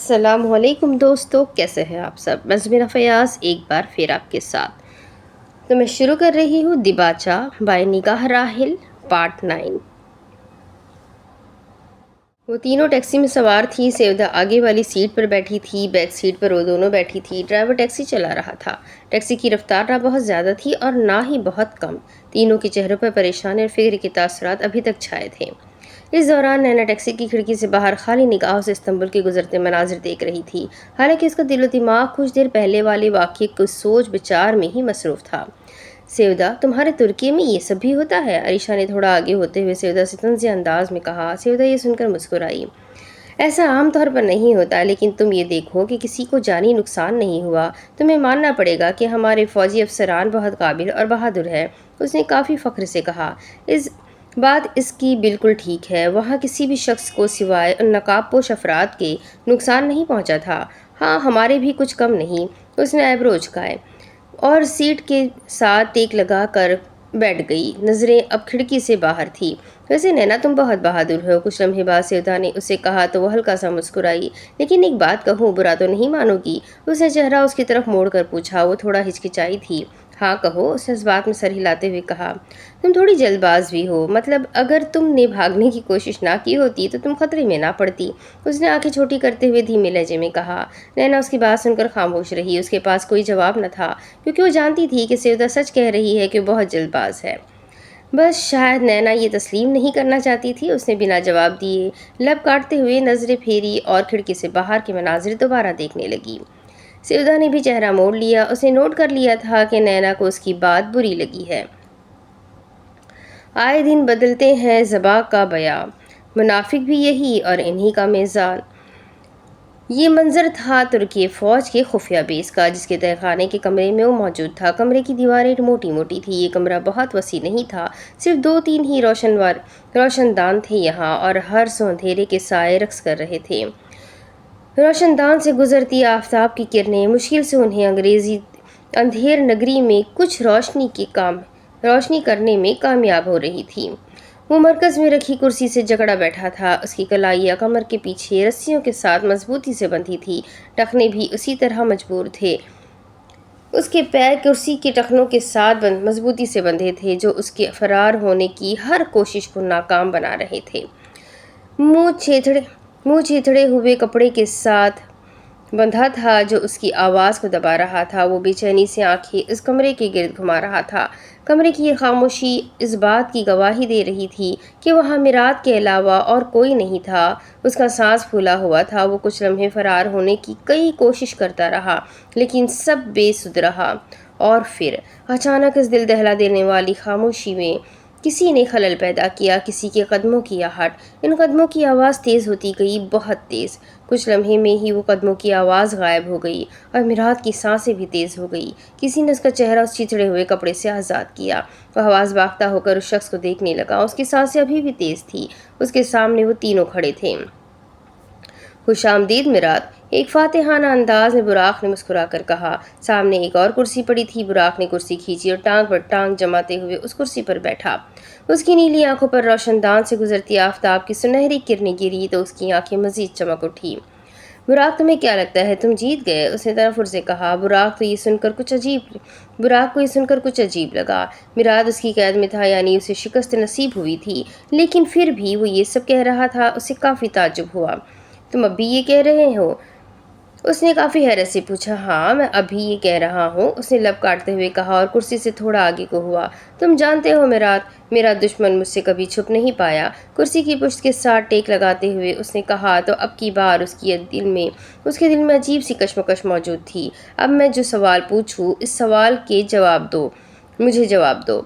السلام علیکم دوستو، کیسے ہیں آپ سب؟ میں زمینہ فیاض ایک بار پھر آپ کے ساتھ تو میں شروع کر رہی ہوں دیباچہ بائے نگاہ راحل پارٹ 9۔ وہ تینوں ٹیکسی میں سوار تھی۔ سیودہ آگے والی سیٹ پر بیٹھی تھی، بیک سیٹ پر وہ دونوں بیٹھی تھی۔ ڈرائیور ٹیکسی چلا رہا تھا۔ ٹیکسی کی رفتار نہ بہت زیادہ تھی اور نہ ہی بہت کم۔ تینوں کے چہروں پر پریشانی اور فکر کے تاثرات ابھی تک چھائے تھے۔ اس دوران نینا ٹیکسی کی کھڑکی سے باہر خالی نگاہوں سے استنبول کے گزرتے مناظر دیکھ رہی تھی، حالانکہ اس کا دل و دماغ کچھ دیر پہلے والے واقعے کو سوچ بچار میں ہی مصروف تھا۔ سیودہ، تمہارے ترکی میں یہ سب بھی ہوتا ہے؟ عریشہ نے تھوڑا آگے ہوتے ہوئے سیودہ سے طنزیہ انداز میں کہا۔ سیودہ یہ سن کر مسکرائی۔ ایسا عام طور پر نہیں ہوتا، لیکن تم یہ دیکھو کہ کسی کو جانی نقصان نہیں ہوا۔ تمہیں ماننا پڑے گا کہ ہمارے فوجی افسران بہت قابل اور بہادر ہیں، اس نے کافی فخر سے کہا۔ بات اس کی بالکل ٹھیک ہے، وہاں کسی بھی شخص کو سوائے ان نقاب پوش افراد کے نقصان نہیں پہنچا تھا۔ ہاں، ہمارے بھی کچھ کم نہیں، اس نے ایبرو اچکائے اور سیٹ کے ساتھ ٹیک لگا کر بیٹھ گئی۔ نظریں اب کھڑکی سے باہر تھی۔ ویسے نینا، تم بہت بہادر ہو، کچھ لمحے بعد سیودہ نے اسے کہا تو وہ ہلکا سا مسکرائی۔ لیکن ایک بات کہوں، برا تو نہیں مانو گی؟ اس نے چہرہ اس کی طرف موڑ کر پوچھا۔ وہ تھوڑا ہچکچائی تھی۔ ہاں کہو، اس نے اس بات میں سر ہلاتے ہوئے کہا۔ تم تھوڑی جلد باز بھی ہو، مطلب اگر تم نے بھاگنے کی کوشش نہ کی ہوتی تو تم خطرے میں نہ پڑتی، اس نے آنکھیں چھوٹی کرتے ہوئے دھیمے لہجے میں کہا۔ نینا اس کی بات سن کر خاموش رہی۔ اس کے پاس کوئی جواب نہ تھا، کیونکہ وہ جانتی تھی کہ سیودہ سچ کہہ رہی ہے کہ وہ بہت جلد باز ہے۔ بس شاید نینا یہ تسلیم نہیں کرنا چاہتی تھی۔ اس نے بنا جواب دیے لب کاٹتے ہوئے نظریں پھیری اور کھڑکی سے باہر کے مناظر دوبارہ دیکھنے لگی۔ سیودہ نے بھی چہرہ موڑ لیا۔ اس نے نوٹ کر لیا تھا کہ نینا کو اس کی بات بری لگی ہے۔ آئے دن بدلتے ہیں زباں کا بیاں، منافق بھی یہی اور انہی کا میزان۔ یہ منظر تھا ترکی فوج کے خفیہ بیس کا، جس کے تہہ خانے کے کمرے میں وہ موجود تھا۔ کمرے کی دیواریں موٹی موٹی تھی۔ یہ کمرہ بہت وسیع نہیں تھا، صرف 2-3 ہی روشن دان تھے یہاں، اور ہر سو اندھیرے کے سائے رقص کر رہے تھے۔ روشن دان سے گزرتی آفتاب کی کرنیں مشکل سے انہیں اندھیر نگری میں کچھ روشنی کرنے میں کامیاب ہو رہی تھی۔ وہ مرکز میں رکھی کرسی سے جکڑا بیٹھا تھا۔ اس کی کلائیاں کمر کے پیچھے رسیوں کے ساتھ مضبوطی سے بندھی تھی، ٹخنے بھی اسی طرح مجبور تھے۔ اس کے پیر کرسی کے ٹخنوں کے ساتھ مضبوطی سے بندھے تھے، جو اس کے فرار ہونے کی ہر کوشش کو ناکام بنا رہے تھے۔ منہ چھیتڑے ہوئے کپڑے کے ساتھ بندھا تھا جو اس کی آواز کو دبا رہا تھا۔ وہ بے چینی سے آنکھیں اس کمرے کے گرد گھما رہا تھا۔ کمرے کی یہ خاموشی اس بات کی گواہی دے رہی تھی کہ وہاں مراد کے علاوہ اور کوئی نہیں تھا۔ اس کا سانس پھولا ہوا تھا۔ وہ کچھ لمحے فرار ہونے کی کئی کوشش کرتا رہا، لیکن سب بے سود رہا۔ اور پھر اچانک اس دل دہلا دینے والی خاموشی میں کسی نے خلل پیدا کیا، کسی کے قدموں کی آہٹ۔ ان قدموں کی آواز تیز ہوتی گئی، بہت تیز۔ کچھ لمحے میں ہی وہ قدموں کی آواز غائب ہو گئی اور مراد کی سانسیں بھی تیز ہو گئی۔ کسی نے اس کا چہرہ اس چھیتڑے ہوئے کپڑے سے آزاد کیا۔ وہ حواس باختہ ہو کر اس شخص کو دیکھنے لگا۔ اس کی سانسیں ابھی بھی تیز تھیں۔ اس کے سامنے وہ تینوں کھڑے تھے۔ خوش آمدید مراد، ایک فاتحانہ انداز میں براق نے مسکرا کر کہا۔ سامنے ایک اور کرسی پڑی تھی۔ براق نے کرسی کھینچی اور ٹانگ پر ٹانگ جماتے ہوئے اس کرسی پر بیٹھا۔ اس کی نیلی آنکھوں پر روشن دان سے گزرتی آفتاب کی سنہری کرنیں گری تو اس کی آنکھیں مزید چمک اٹھی۔ براق، تمہیں کیا لگتا ہے تم جیت گئے؟ اس نے تنفر سے کہا۔ براق کو یہ سن کر کچھ عجیب لگا۔ مراد اس کی قید میں تھا، یعنی اسے شکست نصیب ہوئی تھی، لیکن پھر بھی وہ یہ سب کہہ رہا تھا۔ اسے کافی تعجب ہوا۔ تم اب بھی یہ کہہ رہے ہو؟ اس نے کافی حیرت سے پوچھا۔ ہاں، میں اب بھی یہ کہہ رہا ہوں، اس نے لب کاٹتے ہوئے کہا اور کرسی سے تھوڑا آگے کو ہوا۔ تم جانتے ہو مراد، میرا دشمن مجھ سے کبھی چھپ نہیں پایا، کرسی کی پشت کے ساتھ ٹیک لگاتے ہوئے اس نے کہا۔ تو اب کی بار اس کے دل میں عجیب سی کشمکش موجود تھی۔ اب میں جو سوال پوچھوں، اس سوال کے مجھے جواب دو۔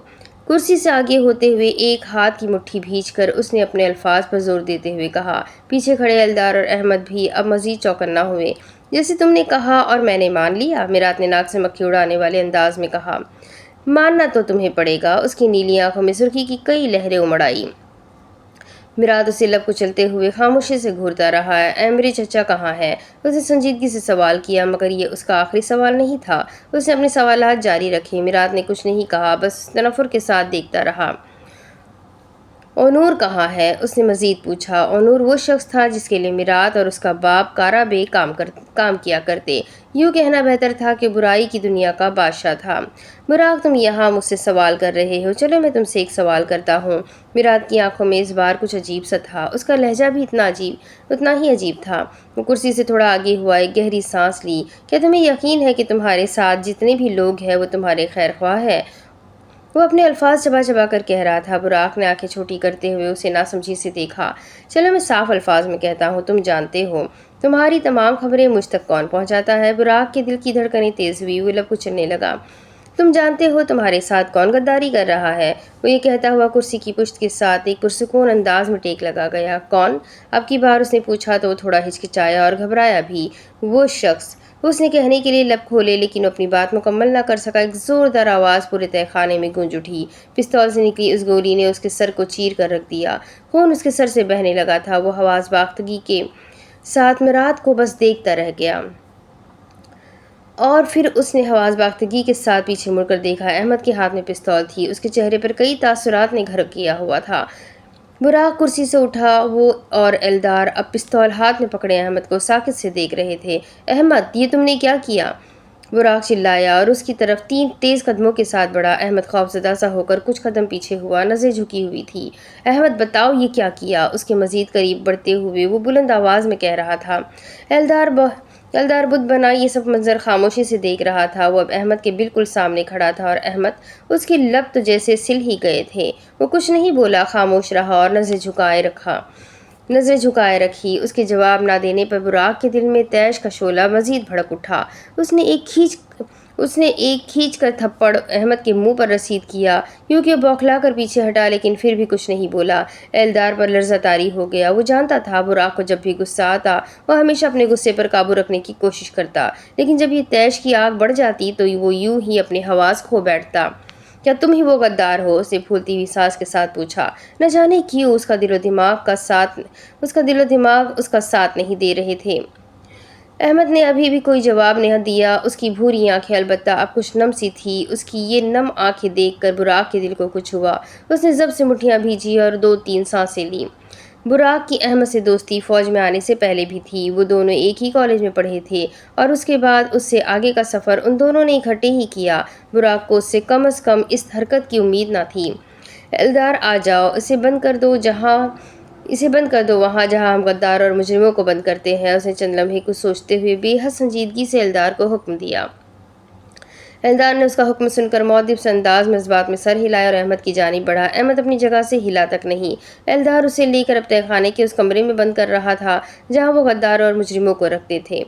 کرسی سے آگے ہوتے ہوئے ایک ہاتھ کی مٹھی بھینچ کر اس نے اپنے الفاظ پر زور دیتے ہوئے کہا۔ پیچھے کھڑے ایلدار اور احمد بھی اب مزید چوکنا ہوئے۔ جیسے تم نے کہا اور میں نے مان لیا، مراد نے ناک سے مکھی اڑانے والے انداز میں کہا۔ ماننا تو تمہیں پڑے گا۔ اس کی نیلی آنکھوں میں سرخی کی کئی لہریں امڑ آئیں۔ مراد اسے لب کچلتے ہوئے خاموشی سے گھورتا رہا۔ میرے چچا کہاں ہے؟ اس نے سنجیدگی سے سوال کیا، مگر یہ اس کا آخری سوال نہیں تھا۔ اس نے اپنے سوالات جاری رکھے۔ مراد نے کچھ نہیں کہا، بس تنفر کے ساتھ دیکھتا رہا۔ اونور کہاں ہے؟ اس نے مزید پوچھا۔ اونور وہ شخص تھا جس کے لیے میرات اور اس کا باپ کارا بے کام کیا کرتے۔ یوں کہنا بہتر تھا کہ برائی کی دنیا کا بادشاہ تھا۔ براق، تم یہاں مجھ سے سوال کر رہے ہو، چلو میں تم سے ایک سوال کرتا ہوں۔ میرات کی آنکھوں میں اس بار کچھ عجیب سا تھا، اس کا لہجہ بھی اتنا ہی عجیب تھا۔ وہ کرسی سے تھوڑا آگے ہوا، ایک گہری سانس لی۔ کیا تمہیں یقین ہے کہ تمہارے ساتھ جتنے بھی لوگ ہیں وہ تمہارے خیر خواہ ہیں؟ وہ اپنے الفاظ چبا چبا کر کہہ رہا تھا۔ براق نے آنکھیں چھوٹی کرتے ہوئے اسے ناسمجھی سے دیکھا۔ چلو میں صاف الفاظ میں کہتا ہوں، تم جانتے ہو تمہاری تمام خبریں مجھ تک کون پہنچاتا ہے؟ براق کے دل کی دھڑکنیں تیز ہوئی، وہ لب کچلنے لگا۔ تم جانتے ہو تمہارے ساتھ کون غداری کر رہا ہے؟ وہ یہ کہتا ہوا کرسی کی پشت کے ساتھ ایک پرسکون انداز میں ٹیک لگا گیا۔ کون؟ اب کی بار اس نے پوچھا تو وہ تھوڑا ہچکچایا اور گھبرایا بھی۔ وہ شخص، اس نے کہنے کے لیے لب کھولے لیکن اپنی بات مکمل نہ کر سکا۔ ایک زوردار آواز پورے تہہ خانے میں گونج اٹھی۔ پستول سے نکلی اس گولی نے اس کے سر کو چیر کر رکھ دیا۔ خون اس کے سر سے بہنے لگا تھا۔ وہ حواس باختگی کے ساتھ میرات کو بس دیکھتا رہ گیا اور پھر اس نے حواس باختگی کے ساتھ پیچھے مڑ کر دیکھا۔ احمد کے ہاتھ میں پستول تھی، اس کے چہرے پر کئی تاثرات نے گھر کیا ہوا تھا۔ براق کرسی سے اٹھا۔ وہ اور ایلدار اب پستول ہاتھ میں پکڑے احمد کو ساکت سے دیکھ رہے تھے۔ احمد، یہ تم نے کیا کیا؟ براق چلایا اور اس کی طرف 3 تیز قدموں کے ساتھ بڑھا۔ احمد خوفزدہ سا ہو کر کچھ قدم پیچھے ہوا، نظریں جھکی ہوئی تھی۔ احمد، بتاؤ یہ کیا کیا؟ اس کے مزید قریب بڑھتے ہوئے وہ بلند آواز میں کہہ رہا تھا۔ ایلدار بت بنا یہ سب منظر خاموشی سے دیکھ رہا تھا۔ وہ اب احمد کے بالکل سامنے کھڑا تھا اور احمد، اس کے لب تو جیسے سل ہی گئے تھے۔ وہ کچھ نہیں بولا، خاموش رہا اور نظریں جھکائے رکھی۔ اس کے جواب نہ دینے پر براق کے دل میں طیش کا شعلہ مزید بھڑک اٹھا۔ اس نے ایک کھینچ کر تھپڑ احمد کے منہ پر رسید کیا۔ یوں کہ بوکھلا کر پیچھے ہٹا لیکن پھر بھی کچھ نہیں بولا۔ ایلدار پر لرزہ طاری ہو گیا۔ وہ جانتا تھا براق کو جب بھی غصہ آتا وہ ہمیشہ اپنے غصے پر قابو رکھنے کی کوشش کرتا، لیکن جب یہ طیش کی آگ بڑھ جاتی تو وہ یوں ہی اپنے حواس کھو بیٹھتا۔ کیا تم ہی وہ غدار ہو؟ اس نے پھولتی ہوئی سانس کے ساتھ پوچھا۔ نہ جانے کیوں اس کا دل و دماغ اس کا ساتھ نہیں دے رہے تھے۔ احمد نے ابھی بھی کوئی جواب نہ دیا۔ اس کی بھوری آنکھیں البتہ اب کچھ نم سی تھی۔ اس کی یہ نم آنکھیں دیکھ کر براق کے دل کو کچھ ہوا۔ اس نے ضبط سے مٹھیاں بھیجی اور 2-3 سانسیں لیں۔ براق کی احمد سے دوستی فوج میں آنے سے پہلے بھی تھی۔ وہ دونوں ایک ہی کالج میں پڑھے تھے اور اس کے بعد اس سے آگے کا سفر ان دونوں نے اکٹھے ہی کیا۔ براق کو اس سے کم از کم اس حرکت کی امید نہ تھی۔ ایلدار، آ جاؤ، اسے بند کر دو وہاں جہاں ہم غدار اور مجرموں کو بند کرتے ہیں۔ اس نے چند لمحے کچھ سوچتے ہوئے بے حد سنجیدگی سے ایلدار کو حکم دیا۔ ایلدار نے اس کا حکم سن کر مؤدب سے انداز میں اس بات میں سر ہلایا اور احمد کی جانب بڑھا۔ احمد اپنی جگہ سے ہلا تک نہیں۔ ایلدار اسے لے کر اب تہہ خانے کے اس کمرے میں بند کر رہا تھا جہاں وہ غدار اور مجرموں کو رکھتے تھے۔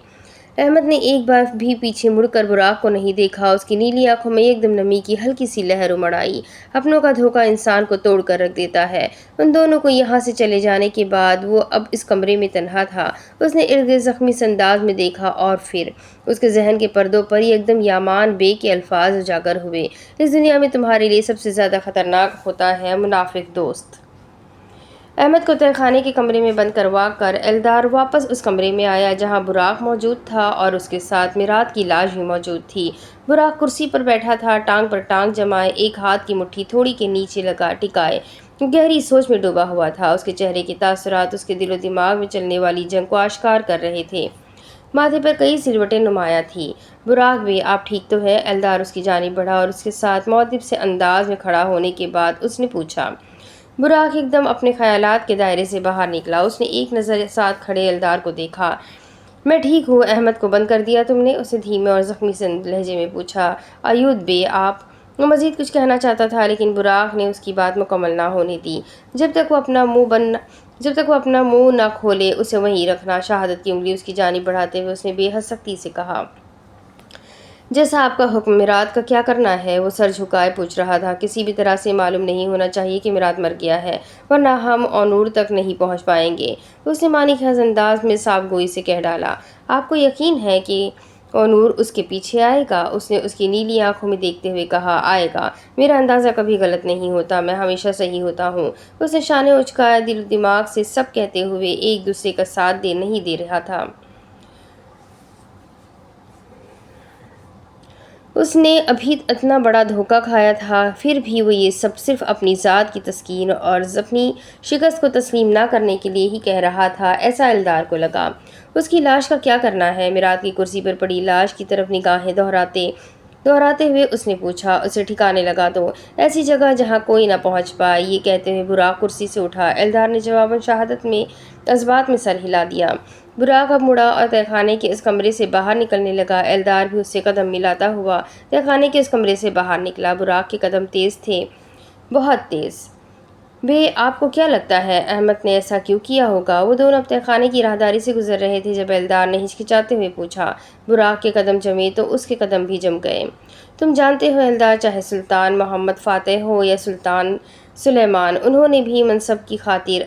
احمد نے ایک بار بھی پیچھے مڑ کر براق کو نہیں دیکھا۔ اس کی نیلی آنکھوں میں ایک دم نمی کی ہلکی سی لہر امڑ آئی۔ اپنوں کا دھوکہ انسان کو توڑ کر رکھ دیتا ہے۔ ان دونوں کو یہاں سے چلے جانے کے بعد وہ اب اس کمرے میں تنہا تھا۔ اس نے ارد گرد زخمی سے انداز میں دیکھا اور پھر اس کے ذہن کے پردوں پر ایک دم یامان بے کے الفاظ اجاگر ہوئے۔ اس دنیا میں تمہارے لیے سب سے زیادہ خطرناک ہوتا ہے منافق دوست۔ احمد کو تہہ خانے کے کمرے میں بند کروا کر ایلدار واپس اس کمرے میں آیا جہاں براق موجود تھا اور اس کے ساتھ میرات کی لاش بھی موجود تھی۔ براق کرسی پر بیٹھا تھا، ٹانگ پر ٹانگ جمائے، ایک ہاتھ کی مٹھی تھوڑی کے نیچے ٹکائے، گہری سوچ میں ڈوبا ہوا تھا۔ اس کے چہرے کے تاثرات اس کے دل و دماغ میں چلنے والی جنگ کو آشکار کر رہے تھے۔ ماتھے پر کئی سلوٹیں نمایاں تھیں۔ براق بے، آپ ٹھیک تو ہے؟ ایلدار اس کی جانب بڑھا اور اس کے ساتھ مؤدب سے انداز میں کھڑا ہونے کے بعد اس نے پوچھا۔ براق ایک دم اپنے خیالات کے دائرے سے باہر نکلا۔ اس نے ایک نظر ساتھ کھڑے ایلدار کو دیکھا۔ میں ٹھیک ہوں۔ احمد کو بند کر دیا تم نے؟ اس نے دھیمے اور زخمی سے لہجے میں پوچھا۔ ایود بے، آپ؟ وہ مزید کچھ کہنا چاہتا تھا لیکن براق نے اس کی بات مکمل نہ ہونے دی۔ جب تک وہ اپنا منہ نہ کھولے اسے وہیں رکھنا۔ شہادت کی انگلی اس کی جانب بڑھاتے ہوئے اس نے بے حد سختی سے کہا۔ جیسا آپ کا حکم۔ میرات کا کیا کرنا ہے؟ وہ سر جھکائے پوچھ رہا تھا۔ کسی بھی طرح سے معلوم نہیں ہونا چاہیے کہ میرات مر گیا ہے، ورنہ ہم اونور تک نہیں پہنچ پائیں گے۔ اس نے معنی خیز انداز میں صاف گوئی سے کہہ ڈالا۔ آپ کو یقین ہے کہ اونور اس کے پیچھے آئے گا؟ اس نے اس کی نیلی آنکھوں میں دیکھتے ہوئے کہا۔ آئے گا۔ میرا اندازہ کبھی غلط نہیں ہوتا، میں ہمیشہ صحیح ہوتا ہوں۔ اس نے شانے اچکایا، دل و دماغ سے سب کہتے ہوئے ایک دوسرے کا ساتھ نہیں دے رہا تھا۔ اس نے ابھی اتنا بڑا دھوکہ کھایا تھا، پھر بھی وہ یہ سب صرف اپنی ذات کی تسکین اور اپنی شکست کو تسلیم نہ کرنے کے لیے ہی کہہ رہا تھا، ایسا ایلدار کو لگا۔ اس کی لاش کا کیا کرنا ہے؟ میراث کی کرسی پر پڑی لاش کی طرف نگاہیں دہراتے ہوئے اس نے پوچھا۔ اسے ٹھکانے لگا تو ایسی جگہ جہاں کوئی نہ پہنچ پائے، یہ کہتے ہوئے براق کرسی سے اٹھا۔ ایلدار نے جواباً شہادت میں اثبات میں سر ہلا دیا۔ براق اب مڑا اور تہہ خانے کے اس کمرے سے باہر نکلنے لگا۔ ایلدار بھی اس سے قدم ملاتا ہوا تہہ خانے کے اس کمرے سے باہر نکلا۔ براق کے قدم تیز تھے، بہت تیز۔ بے، آپ کو کیا لگتا ہے احمد نے ایسا کیوں کیا ہوگا؟ وہ دونوں اب تہہ خانے کی راہداری سے گزر رہے تھے جب ایلدار نے ہچکچاتے ہوئے پوچھا۔ براق کے قدم جمے تو اس کے قدم بھی جم گئے۔ تم جانتے ہو ایلدار، چاہے سلطان محمد فاتح ہو یا سلطان سلیمان، انہوں نے بھی منصب کی خاطر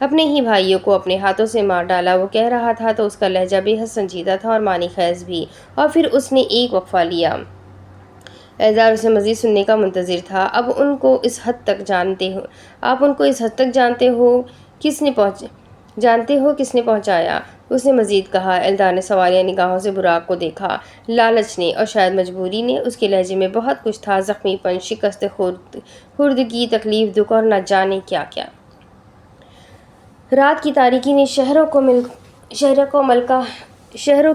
اپنے ہی بھائیوں کو اپنے ہاتھوں سے مار ڈالا۔ وہ کہہ رہا تھا تو اس کا لہجہ بے حد سنجیدہ تھا اور معنی خیز بھی، اور پھر اس نے ایک وقفہ لیا۔ ایلدار اسے مزید سننے کا منتظر تھا۔ آپ ان کو اس حد تک جانتے ہو کس نے پہنچایا؟ اس نے مزید کہا۔ ایلدار نے سوالیہ نگاہوں سے براق کو دیکھا۔ لالچ نے اور شاید مجبوری نے۔ اس کے لہجے میں بہت کچھ تھا، زخمی پن، شکست خوردگی، تکلیف، دکھ اور نہ جانے کیا کیا۔ رات کی تاریکی نے شہروں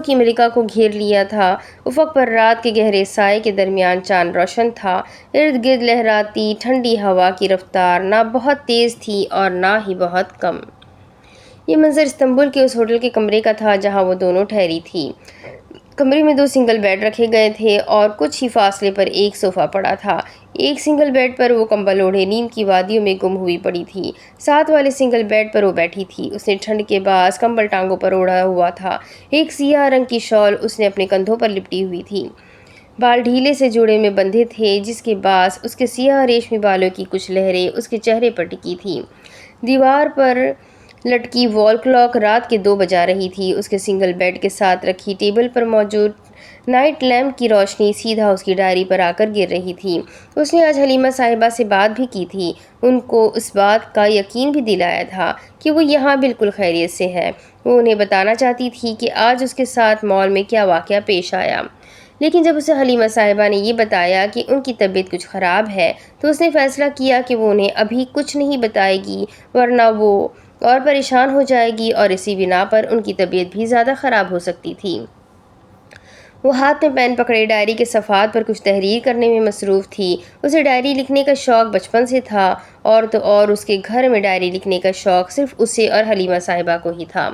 کی ملکہ کو گھیر لیا تھا۔ افق پر رات کے گہرے سائے کے درمیان چاند روشن تھا۔ ارد گرد لہراتی ٹھنڈی ہوا کی رفتار نہ بہت تیز تھی اور نہ ہی بہت کم۔ یہ منظر استنبول کے اس ہوٹل کے کمرے کا تھا جہاں وہ دونوں ٹھہری تھی۔ کمرے میں 2 سنگل بیڈ رکھے گئے تھے اور کچھ ہی فاصلے پر ایک صوفہ پڑا تھا۔ ایک سنگل بیڈ پر وہ کمبل اوڑھے نیند کی وادیوں میں گم ہوئی پڑی تھی۔ ساتھ والے سنگل بیڈ پر وہ بیٹھی تھی۔ اس نے ٹھنڈ کے باعث کمبل ٹانگوں پر اوڑھا ہوا تھا۔ ایک سیاہ رنگ کی شال اس نے اپنے کندھوں پر لپٹی ہوئی تھی۔ بال ڈھیلے سے جوڑے میں بندھے تھے جس کے باعث اس کے سیاہ ریشمی بالوں کی کچھ لہریں اس کے چہرے پر ٹکی تھیں۔ دیوار پر لٹکی وال کلاک رات کے 2 بجا رہی تھی۔ اس کے سنگل بیڈ کے ساتھ رکھی ٹیبل پر موجود نائٹ لیمپ کی روشنی سیدھا اس کی ڈائری پر آ کر گر رہی تھی۔ اس نے آج حلیمہ صاحبہ سے بات بھی کی تھی، ان کو اس بات کا یقین بھی دلایا تھا کہ وہ یہاں بالکل خیریت سے ہے۔ وہ انہیں بتانا چاہتی تھی کہ آج اس کے ساتھ مال میں کیا واقعہ پیش آیا، لیکن جب اسے حلیمہ صاحبہ نے یہ بتایا کہ ان کی طبیعت کچھ خراب ہے تو اس نے فیصلہ کیا کہ وہ انہیں ابھی کچھ نہیں بتائے گی، ورنہ وہ اور پریشان ہو جائے گی اور اسی بنا پر ان کی طبیعت بھی زیادہ خراب ہو سکتی تھی۔ وہ ہاتھ میں پین پکڑے ڈائری کے صفحات پر کچھ تحریر کرنے میں مصروف تھی۔ اسے ڈائری لکھنے کا شوق بچپن سے تھا، اور تو اور اس کے گھر میں ڈائری لکھنے کا شوق صرف اسے اور حلیمہ صاحبہ کو ہی تھا۔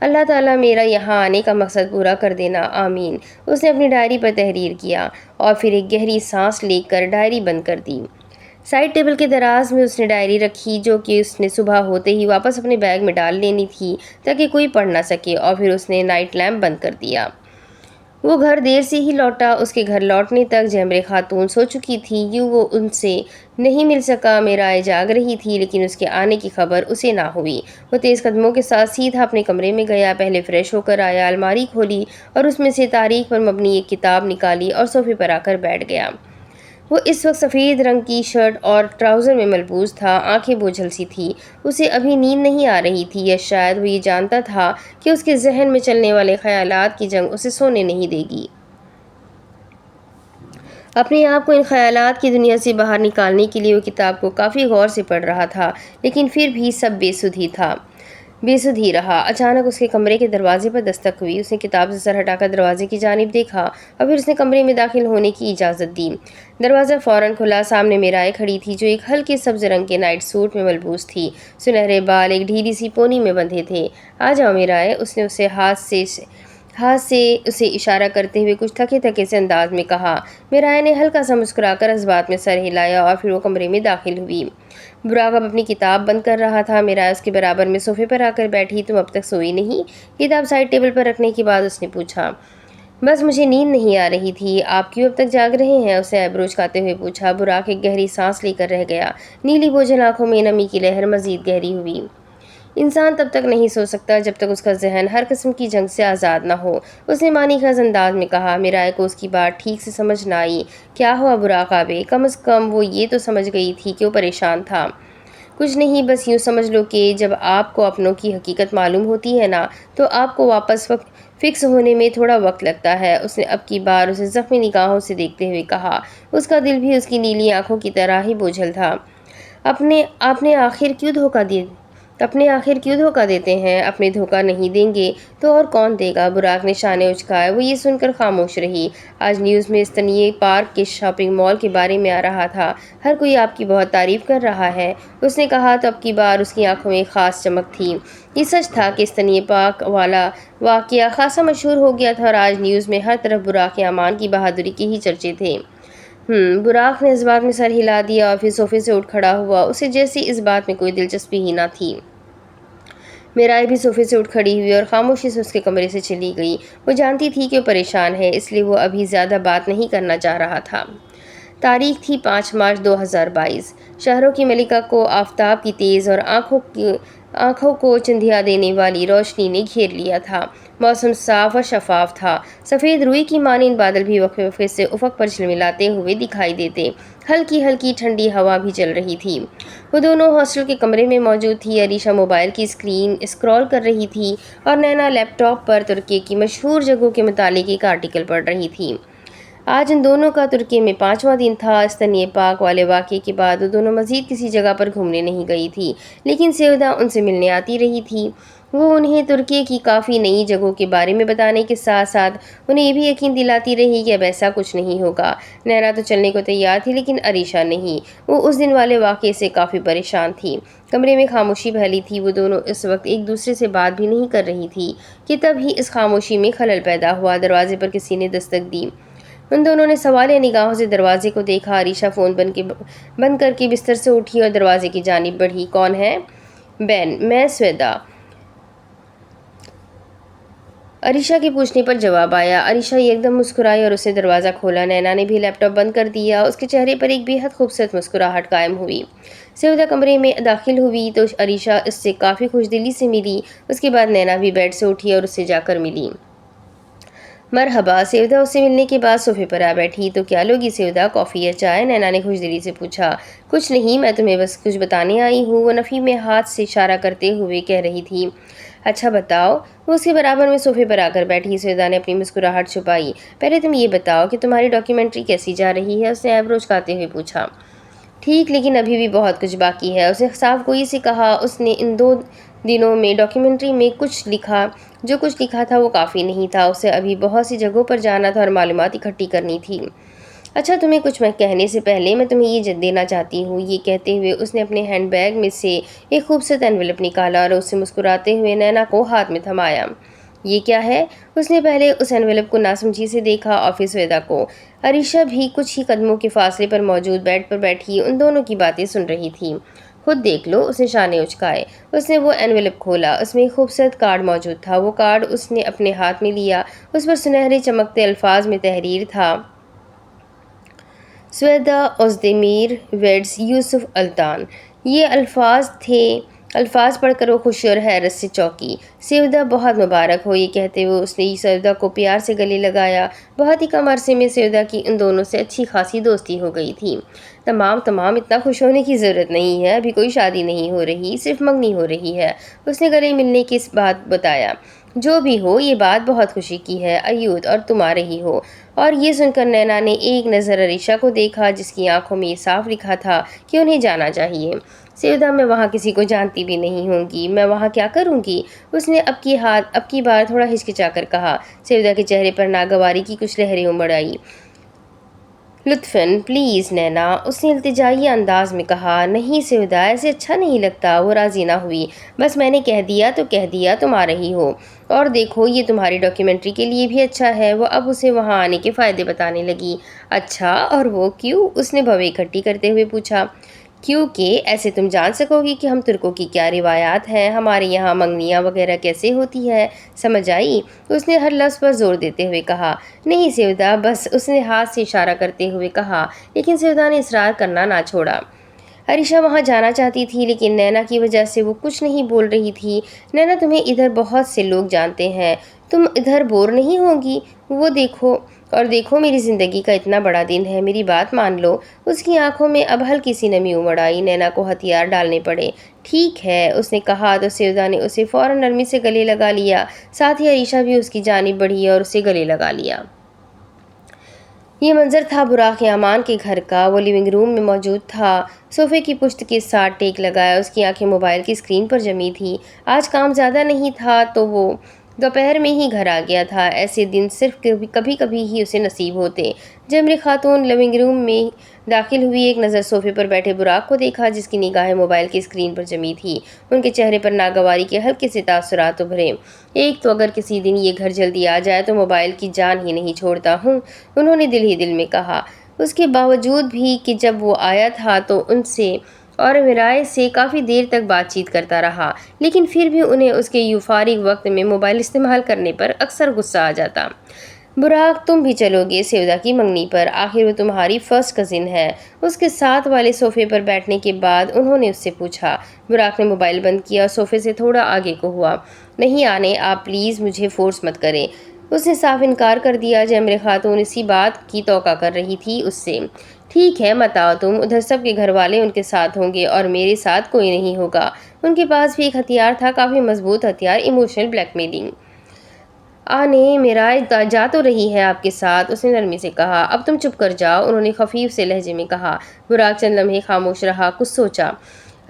اللہ تعالیٰ میرا یہاں آنے کا مقصد پورا کر دینا، آمین۔ اس نے اپنی ڈائری پر تحریر کیا اور پھر ایک گہری سانس لے کر ڈائری بند کر دی۔ سائڈ ٹیبل کے دراز میں اس نے ڈائری رکھی جو کہ اس نے صبح ہوتے ہی واپس اپنے بیگ میں ڈال لینی تھی تاکہ کوئی پڑھ نہ سکے، اور پھر اس نے نائٹ لیمپ بند کر دیا۔ وہ گھر دیر سے ہی لوٹا۔ اس کے گھر لوٹنے تک جیمرے خاتون سو چکی تھی، یوں وہ ان سے نہیں مل سکا۔ میرائے جاگ رہی تھی لیکن اس کے آنے کی خبر اسے نہ ہوئی۔ وہ تیز قدموں کے ساتھ سیدھا اپنے کمرے میں گیا، پہلے فریش ہو کر آیا، الماری کھولی اور اس میں سے تاریخ پر مبنی ایک کتاب نکالی اور صوفے پر آ کر بیٹھ گیا۔ وہ اس وقت سفید رنگ کی شرٹ اور ٹراؤزر میں ملبوس تھا، آنکھیں بوجھل سی تھیں۔ اسے ابھی نیند نہیں آ رہی تھی، یا شاید وہ یہ جانتا تھا کہ اس کے ذہن میں چلنے والے خیالات کی جنگ اسے سونے نہیں دے گی۔ اپنے آپ کو ان خیالات کی دنیا سے باہر نکالنے کے لیے وہ کتاب کو کافی غور سے پڑھ رہا تھا، لیکن پھر بھی سب بے سدھ ہی رہا۔ اچانک اس کے کمرے کے دروازے پر دستک ہوئی۔ اس نے کتاب سے سر ہٹا کر دروازے کی جانب دیکھا اور پھر اس نے کمرے میں داخل ہونے کی اجازت دی۔ دروازہ فوراً کھلا۔ سامنے میرائے کھڑی تھی جو ایک ہلکے سبز رنگ کے نائٹ سوٹ میں ملبوس تھی۔ سنہرے بال ایک ڈھیلی سی پونی میں بندھے تھے۔ آ جاؤ میرائے، اس نے اسے ہاتھ سے اسے اشارہ کرتے ہوئے کچھ تھکے تھکے سے انداز میں کہا۔ میرائے نے ہلکا سا مسکرا کر اس بات میں سر ہلایا اور پھر وہ کمرے میں داخل ہوئی۔ براق اب اپنی کتاب بند کر رہا تھا۔ میرائے اس کے برابر میں صوفے پر آ کر بیٹھی۔ تم اب تک سوئی نہیں؟ کتاب سائڈ ٹیبل پر رکھنے کے بعد اس نے پوچھا۔ بس مجھے نیند نہیں آ رہی تھی۔ آپ کیوں اب تک جاگ رہے ہیں؟ اسے ایبرو چکاتے ہوئے پوچھا۔ براق ایک گہری سانس لے کر رہ گیا۔ نیلی بوجھل آنکھوں میں نمی کی لہر مزید گہری ہوئی۔ انسان تب تک نہیں سو سکتا جب تک اس کا ذہن ہر قسم کی جنگ سے آزاد نہ ہو، اس نے معنی خیز انداز میں کہا۔ میرائے کو اس کی بات ٹھیک سے سمجھ نہ آئی۔ کیا ہوا براق آبے؟ کم از کم وہ یہ تو سمجھ گئی تھی کہ وہ پریشان تھا۔ کچھ نہیں، بس یوں سمجھ لو کہ جب آپ کو اپنوں کی حقیقت معلوم ہوتی ہے نا، تو آپ کو واپس فکس ہونے میں تھوڑا وقت لگتا ہے۔ اس نے اب کی بار اسے زخمی نگاہوں سے دیکھتے ہوئے کہا۔ اس کا دل بھی اس کی نیلی آنکھوں کی طرح ہی بوجھل تھا۔ اپنے آخر کیوں دھوکہ دیتے ہیں؟ اپنے دھوکہ نہیں دیں گے تو اور کون دے گا؟ براق نے شانے اچکائے۔ وہ یہ سن کر خاموش رہی۔ آج نیوز میں استنیے پارک کے شاپنگ مال کے بارے میں آ رہا تھا۔ ہر کوئی آپ کی بہت تعریف کر رہا ہے، اس نے کہا تو اب کی بار اس کی آنکھوں میں ایک خاص چمک تھی۔ یہ سچ تھا کہ استنیے پارک والا واقعہ خاصا مشہور ہو گیا تھا اور آج نیوز میں ہر طرف براق امان کی بہادری کے ہی چرچے تھے۔ براق نے اس بات میں سر ہلا دیا اور پھر صوفے سے اٹھ کھڑا ہوا۔ اسے جیسے اس بات میں کوئی دلچسپی ہی نہ تھی۔ میرائے بھی صوفے سے اٹھ کھڑی ہوئی اور خاموشی سے اس کے کمرے سے چلی گئی۔ وہ جانتی تھی کہ وہ پریشان ہے، اس لیے وہ ابھی زیادہ بات نہیں کرنا چاہ رہا تھا۔ تاریخ تھی 5 مارچ 2022۔ شہروں کی ملکہ کو آفتاب کی تیز اور آنکھوں کو چندھیا دینے والی روشنی نے گھیر لیا تھا۔ موسم صاف اور شفاف تھا۔ سفید روئی کی مانند بادل بھی وقفے وقفے سے افق پر جھلملاتے ہوئے دکھائی دیتے۔ ہلکی ہلکی ٹھنڈی ہوا بھی چل رہی تھی۔ وہ دونوں ہاسٹل کے کمرے میں موجود تھی۔ عریشہ موبائل کی اسکرین اسکرول کر رہی تھی اور نینا لیپ ٹاپ پر ترکی کی مشہور جگہوں کے متعلق ایک آرٹیکل پڑھ رہی تھی۔ آج ان دونوں کا ترکی میں 5واں دن تھا۔ استنیے پارک والے واقعے کے بعد وہ دونوں مزید کسی جگہ پر گھومنے نہیں گئی تھی، لیکن سیودہ ان سے ملنے آتی رہی تھی۔ وہ انہیں ترکی کی کافی نئی جگہوں کے بارے میں بتانے کے ساتھ ساتھ انہیں یہ بھی یقین دلاتی رہی کہ اب ایسا کچھ نہیں ہوگا۔ نینا تو چلنے کو تیار تھی لیکن عریشہ نہیں۔ وہ اس دن والے واقعے سے کافی پریشان تھی۔ کمرے میں خاموشی پھیلی تھی۔ وہ دونوں اس وقت ایک دوسرے سے بات بھی نہیں کر رہی تھی کہ تب ہی اس خاموشی میں خلل پیدا ہوا۔ دروازے پر کسی نے دستک دی۔ ان دونوں نے سوالیہ نگاہوں سے دروازے کو دیکھا۔ عریشہ فون بند کر کے بستر سے اٹھی اور دروازے کی جانب بڑھی۔ کون ہے؟ بین، میں سویدا، عریشہ کے پوچھنے پر جواب آیا۔ عریشہ ایک دم مسکرائی اور اس نے دروازہ کھولا۔ نینا نے بھی لیپ ٹاپ بند کر دیا۔ اس کے چہرے پر ایک بے حد خوبصورت مسکراہٹ قائم ہوئی۔ سیودہ کمرے میں داخل ہوئی تو عریشہ اس سے کافی خوش دلی سے ملی۔ اس کے بعد نینا بھی بیڈ سے اٹھی اور اس سے جا کر ملی۔ مرحبا۔ سیودہ اس سے ملنے کے بعد صوفے پر آ بیٹھی۔ تو کیا لوگی سیودہ، کافی یا چائے؟ نینا نے خوش دلی سے پوچھا۔ کچھ نہیں، میں تمہیں بس کچھ بتانے آئی ہوں، وہ نفی میں ہاتھ سے اشارہ کرتے ہوئے کہہ رہی تھی۔ اچھا بتاؤ۔ وہ اس کے برابر میں صوفے پر آ کر بیٹھی۔ سیودہ نے اپنی مسکراہٹ چھپائی۔ پہلے تم یہ بتاؤ کہ تمہاری ڈاکیومنٹری کیسی جا رہی ہے؟ اس نے ایبرو اچکاتے ہوئے پوچھا۔ ٹھیک، لیکن ابھی بھی بہت کچھ باقی ہے، اس نے صاف گوئی سے کہا۔ اس نے ان 2 دنوں میں ڈاکیومنٹری میں جو کچھ لکھا تھا وہ کافی نہیں تھا۔ اسے ابھی بہت سی جگہوں پر جانا تھا اور معلومات اکٹھی کرنی تھی۔ اچھا، تمہیں کچھ میں کہنے سے پہلے میں تمہیں یہ دینا چاہتی ہوں۔ یہ کہتے ہوئے اس نے اپنے ہینڈ بیگ میں سے ایک خوبصورت انویلپ نکالا اور اسے مسکراتے ہوئے نینا کو ہاتھ میں تھمایا۔ یہ کیا ہے؟ اس نے پہلے اس انویلپ کو ناسمجھی سے دیکھا اور پھر سویدا کو۔ عریشہ بھی کچھ ہی قدموں کے فاصلے پر موجود بیڈ پر بیٹھی ان دونوں کی باتیں سن رہی تھی۔ خود دیکھ لو، اس نے شانے اچکائے۔ اس نے وہ انویلپ کھولا۔ اس میں ایک خوبصورت کارڈ موجود تھا۔ وہ کارڈ اس نے اپنے ہاتھ میں لیا۔ اس پر سنہرے چمکتے الفاظ میں تحریر تھا، سویدا اوزدیمیر ویڈز یوسف الطان۔ یہ الفاظ پڑھ کر وہ خوشی اور حیرت سے چونکی۔ سیودہ، بہت مبارک ہو، یہ کہتے ہوئے اس نے سیودہ کو پیار سے گلے لگایا۔ بہت ہی کم عرصے میں سیودہ کی ان دونوں سے اچھی خاصی دوستی ہو گئی تھی۔ تمام اتنا خوش ہونے کی ضرورت نہیں ہے، ابھی کوئی شادی نہیں ہو رہی، صرف منگنی ہو رہی ہے، اس نے گلے ملنے کی بات بتایا۔ جو بھی ہو، یہ بات بہت خوشی کی ہے ایود، اور تم آ رہی ہو۔ اور یہ سن کر نینا نے ایک نظر عریشہ کو دیکھا جس کی آنکھوں میں یہ صاف لکھا تھا کہ انہیں جانا چاہیے۔ سیودہ، میں وہاں کسی کو جانتی بھی نہیں ہوں گی، میں وہاں کیا کروں گی؟ اس نے اب کی بار تھوڑا ہچکچا کر کہا۔ سیودہ کے چہرے پر ناگواری کی کچھ لہریں امڑ آئی۔ لطفاً پلیز نینا، اس نے التجائی انداز میں کہا۔ نہیں سیودہ، ایسے اچھا نہیں لگتا، وہ راضی نہ ہوئی۔ بس میں نے کہہ دیا تو کہہ دیا، تم آ رہی ہو، اور دیکھو یہ تمہاری ڈاکیومنٹری کے لیے بھی اچھا ہے۔ وہ اب اسے وہاں آنے کے فائدے بتانے لگی۔ اچھا، اور وہ کیوں؟ اس نے بھویں اکٹھی کرتے ہوئے پوچھا۔ کیونکہ ایسے تم جان سکو گی کہ ہم ترکوں کی کیا روایات ہیں، ہمارے یہاں منگنیاں وغیرہ کیسے ہوتی ہے، سمجھ آئی؟ اس نے ہر لفظ پر زور دیتے ہوئے کہا۔ نہیں سیودہ، بس، اس نے ہاتھ سے اشارہ کرتے ہوئے کہا، لیکن سیودہ نے اصرار کرنا نہ چھوڑا۔ عریشہ وہاں جانا چاہتی تھی لیکن نینا کی وجہ سے وہ کچھ نہیں بول رہی تھی۔ نینا، تمہیں ادھر بہت سے لوگ جانتے ہیں، تم ادھر بور نہیں ہوگی؟ وہ دیکھو میری زندگی کا اتنا بڑا دن ہے، میری بات مان لو۔ اس کی آنکھوں میں اب ہلکی سی نمی امڑ آئی۔ نینا کو ہتھیار ڈالنے پڑے۔ ٹھیک ہے، اس نے کہا تو سیودا نے اسے فوراً نرمی سے گلے لگا لیا، ساتھ ہی عریشہ بھی اس کی جانب بڑھی اور اسے گلے لگا لیا۔ یہ منظر تھا براق یامان کے گھر کا۔ وہ لیونگ روم میں موجود تھا، صوفے کی پشت کے ساتھ ٹیک لگایا۔ اس کی آنکھیں موبائل کی اسکرین پر جمی تھیں۔ آج کام زیادہ نہیں تھا تو وہ دوپہر میں ہی گھر آ گیا تھا۔ ایسے دن صرف کبھی کبھی ہی اسے نصیب ہوتے۔ جمری خاتون لیونگ روم میں داخل ہوئی، ایک نظر صوفے پر بیٹھے براق کو دیکھا جس کی نگاہیں موبائل کی اسکرین پر جمی تھی۔ ان کے چہرے پر ناگواری کے ہلکے سے تاثرات ابھرے۔ ایک تو اگر کسی دن یہ گھر جلدی آ جائے تو موبائل کی جان ہی نہیں چھوڑتا ہوں، انہوں نے دل ہی دل میں کہا۔ اس کے باوجود بھی کہ جب وہ آیا تھا تو ان سے اور میرائے سے کافی دیر تک بات چیت کرتا رہا، لیکن پھر بھی انہیں اس کے فارغ وقت میں موبائل استعمال کرنے پر اکثر غصہ آ جاتا۔ براق، تم بھی چلو گے سیودا کی منگنی پر؟ آخر وہ تمہاری فرسٹ کزن ہے۔ اس کے ساتھ والے صوفے پر بیٹھنے کے بعد انہوں نے اس سے پوچھا۔ براق نے موبائل بند کیا اور صوفے سے تھوڑا آگے کو ہوا۔ نہیں آنے، آپ پلیز مجھے فورس مت کریں، اس نے صاف انکار کر دیا۔ جمری خاتون اسی بات کی توقع کر رہی تھی اس سے۔ ٹھیک ہے، مت آؤ تم، ادھر سب کے گھر والے ان کے ساتھ ہوں گے اور میرے ساتھ کوئی نہیں ہوگا۔ ان کے پاس بھی ایک ہتھیار تھا، کافی مضبوط ہتھیار، ایموشنل بلیک میلنگ۔ آنے، میرائے جا تو رہی ہے آپ کے ساتھ، اس نے نرمی سے کہا۔ اب تم چپ کر جاؤ، انہوں نے خفیف سے لہجے میں کہا۔ براق چند لمحے خاموش رہا، کچھ سوچا۔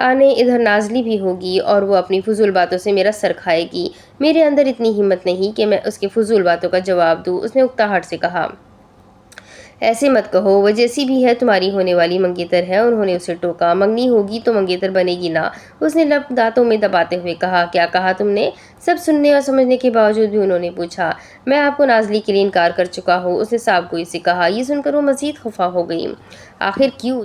آنے، ادھر نازلی بھی ہوگی اور وہ اپنی فضول باتوں سے میرا سر کھائے گی۔ میرے اندر اتنی ہمت نہیں کہ میں اس کے فضول باتوں کا جواب دوں، اس نے اکتاہٹ سے کہا۔ ایسے مت کہو، وہ جیسی بھی ہے تمہاری ہونے والی منگیتر ہے، انہوں نے اسے ٹوکا۔ منگنی ہوگی تو منگیتر بنے گی نا، اس نے لب دانتوں میں دباتے ہوئے کہا۔ کیا کہا تم نے؟ سب سننے اور سمجھنے کے باوجود بھی انہوں نے پوچھا۔ میں آپ کو نازلی کے لیے انکار کر چکا ہوں، اس نے صاف گوئی سے کہا۔ یہ سن کر وہ مزید خفا ہو گئی۔ آخر کیوں؟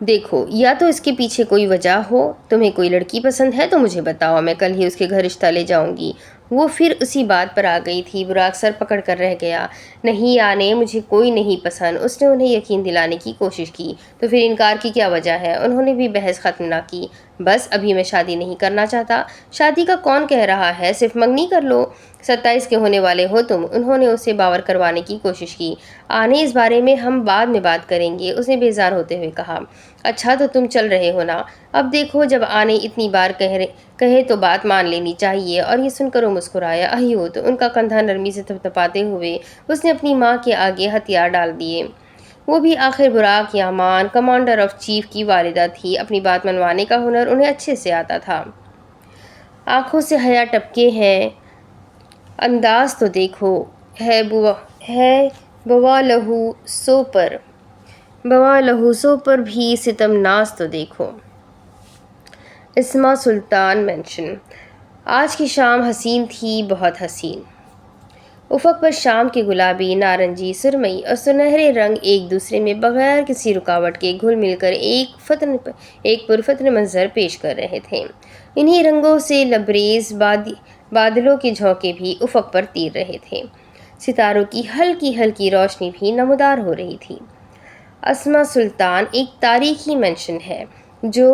دیکھو، یا تو اس کے پیچھے کوئی وجہ ہو، تمہیں کوئی لڑکی پسند ہے تو مجھے بتاؤ، میں کل ہی اس کے گھر رشتہ لے جاؤں گی۔ وہ پھر اسی بات پر آ گئی تھی۔ براق سر پکڑ کر رہ گیا۔ نہیں آنے، مجھے کوئی نہیں پسند، اس نے انہیں یقین دلانے کی کوشش کی۔ تو پھر انکار کی کیا وجہ ہے؟ انہوں نے بھی بحث ختم نہ کی۔ بس ابھی میں شادی نہیں کرنا چاہتا۔ شادی کا کون کہہ رہا ہے، صرف منگنی کر لو۔ 27 کے ہونے والے ہو تم، انہوں نے اسے باور کروانے کی کوشش کی۔ آنے، اس بارے میں ہم بعد میں بات کریں گے، اس نے بیزار ہوتے ہوئے کہا۔ اچھا تو تم چل رہے ہو نا؟ اب دیکھو، جب آنے اتنی بار کہے تو بات مان لینی چاہیے۔ اور یہ سن کر وہ مسکرایا۔ اہیو، تو ان کا کندھا نرمی سے تھپتھپاتے ہوئے اس نے اپنی ماں کے آگے ہتھیار ڈال دیے۔ وہ بھی آخر براق یامان، کمانڈر آف چیف کی والدہ تھی، اپنی بات منوانے کا ہنر انہیں اچھے سے آتا تھا۔ آنکھوں سے حیا ٹپکے ہیں، انداز تو دیکھو، ہے بوا لہو سو پر بھی ستم ناز تو دیکھو۔ اسما سلطان مینشن۔ آج کی شام حسین تھی، بہت حسین۔ افق پر شام کے گلابی، نارنجی، سرمئی اور سنہرے رنگ ایک دوسرے میں بغیر کسی رکاوٹ کے گھل مل کر ایک پرفتن منظر پیش کر رہے تھے۔ انہی رنگوں سے لبریز بادلوں کے جھونکے بھی افق پر تیر رہے تھے۔ ستاروں کی ہلکی ہلکی روشنی بھی نمودار ہو رہی تھی۔ اسما سلطان ایک تاریخی مینشن ہے جو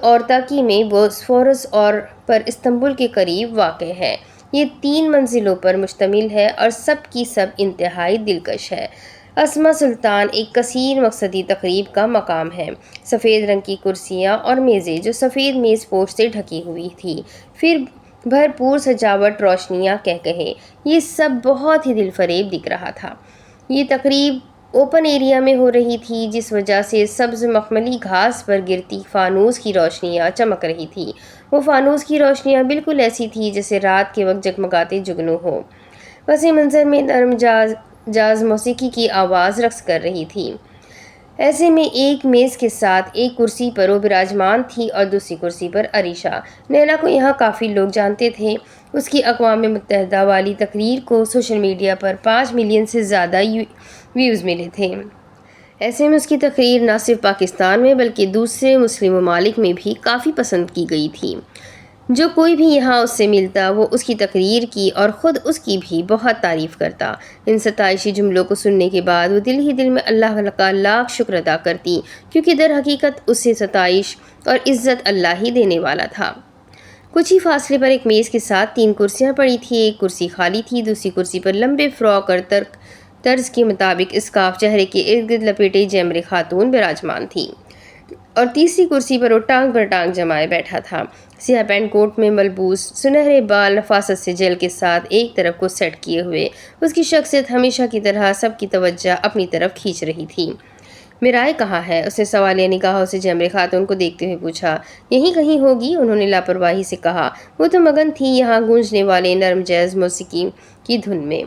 اورتاکی میں بوسفورس اور پر استنبول کے قریب واقع ہے۔ یہ 3 منزلوں پر مشتمل ہے اور سب کی سب انتہائی دلکش ہے۔ اسما سلطان ایک کثیر مقصدی تقریب کا مقام ہے۔ سفید رنگ کی کرسیاں اور میزیں جو سفید میز پوش سے ڈھکی ہوئی تھی، پھر بھرپور سجاوٹ، روشنیاں، کہکہے، یہ سب بہت ہی دل فریب دکھ رہا تھا۔ یہ تقریب اوپن ایریا میں ہو رہی تھی، جس وجہ سے سبز مخملی گھاس پر گرتی فانوس کی روشنیاں چمک رہی تھی۔ وہ فانوس کی روشنیاں بالکل ایسی تھی جیسے رات کے وقت جگمگاتے جگنو ہو۔ وسیع منظر میں نرم جاز موسیقی کی آواز رقص کر رہی تھی۔ ایسے میں ایک میز کے ساتھ ایک کرسی پر وہ براجمان تھی اور دوسری کرسی پر عریشہ۔ نینا کو یہاں کافی لوگ جانتے تھے۔ اس کی اقوام متحدہ والی تقریر کو سوشل میڈیا پر 5 ملین سے زیادہ ویوز ملے تھے۔ ایسے میں اس کی تقریر نہ صرف پاکستان میں بلکہ دوسرے مسلم ممالک میں بھی کافی پسند کی گئی تھی۔ جو کوئی بھی یہاں اس سے ملتا وہ اس کی تقریر کی اور خود اس کی بھی بہت تعریف کرتا۔ ان ستائشی جملوں کو سننے کے بعد وہ دل ہی دل میں اللہ کا لاکھ شکر ادا کرتی، کیونکہ در حقیقت اسے ستائش اور عزت اللہ ہی دینے والا تھا۔ کچھ ہی فاصلے پر ایک میز کے ساتھ 3 کرسیاں پڑی تھیں۔ ایک کرسی خالی تھی، دوسری کرسی پر لمبے فراک اور طرز کے مطابق اسکارف چہرے کے ارد گرد لپیٹے جیمر خاتون براجمان تھی، اور تیسری کرسی پر وہ ٹانگ پر ٹانگ جمائے بیٹھا تھا۔ سیاہ پینٹ کوٹ میں ملبوس، سنہرے بال نفاست سے جیل کے ساتھ ایک طرف کو سیٹ کیے ہوئے، اس کی شخصیت ہمیشہ کی طرح سب کی توجہ اپنی طرف کھینچ رہی تھی۔ میرائے کہاں ہے؟ اس نے سوالیہ نگاہوں سے جیمر خاتون کو دیکھتے ہوئے پوچھا۔ یہیں کہیں ہوگی، انہوں نے لاپرواہی سے کہا۔ وہ تو مگن تھی یہاں گونجنے والے نرم جیز موسیقی کی دھن میں۔